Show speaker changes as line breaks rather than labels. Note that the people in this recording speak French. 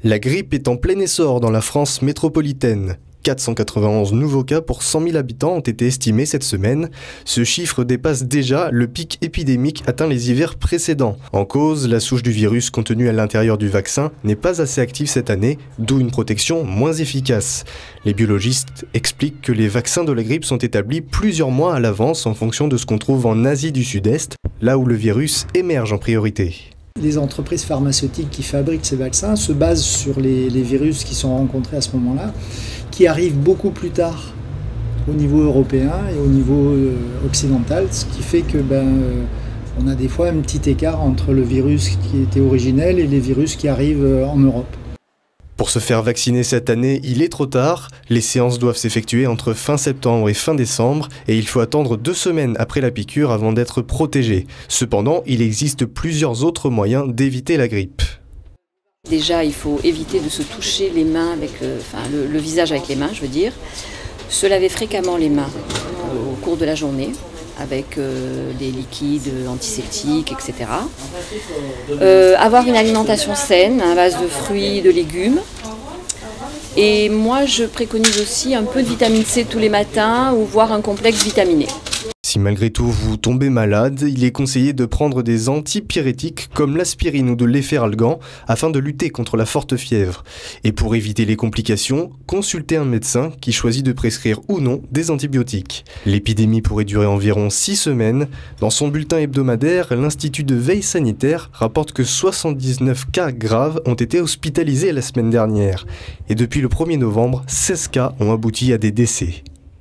La grippe est en plein essor dans la France métropolitaine. 491 nouveaux cas pour 100 000 habitants ont été estimés cette semaine. Ce chiffre dépasse déjà le pic épidémique atteint les hivers précédents. En cause, la souche du virus contenue à l'intérieur du vaccin n'est pas assez active cette année, d'où une protection moins efficace. Les biologistes expliquent que les vaccins de la grippe sont établis plusieurs mois à l'avance en fonction de ce qu'on trouve en Asie du Sud-Est, là où le virus émerge en priorité.
Les entreprises pharmaceutiques qui fabriquent ces vaccins se basent sur les virus qui sont rencontrés à ce moment-là, qui arrivent beaucoup plus tard au niveau européen et au niveau occidental, ce qui fait que on a des fois un petit écart entre le virus qui était originel et les virus qui arrivent en Europe.
Pour se faire vacciner cette année, il est trop tard. Les séances doivent s'effectuer entre fin septembre et fin décembre et il faut attendre 2 semaines après la piqûre avant d'être protégé. Cependant, il existe plusieurs autres moyens d'éviter la grippe.
Déjà, il faut éviter de se toucher les mains avec le visage avec les mains, je veux dire. Se laver fréquemment les mains au cours de la journée avec des liquides antiseptiques, etc. Avoir une alimentation saine à base de fruits, de légumes. Et moi, je préconise aussi un peu de vitamine C tous les matins ou voire un complexe vitaminé.
Si malgré tout vous tombez malade, il est conseillé de prendre des antipyrétiques comme l'aspirine ou de l'efferalgan afin de lutter contre la forte fièvre. Et pour éviter les complications, consultez un médecin qui choisit de prescrire ou non des antibiotiques. L'épidémie pourrait durer environ 6 semaines. Dans son bulletin hebdomadaire, l'Institut de veille sanitaire rapporte que 79 cas graves ont été hospitalisés la semaine dernière. Et depuis le 1er novembre, 16 cas ont abouti à des décès.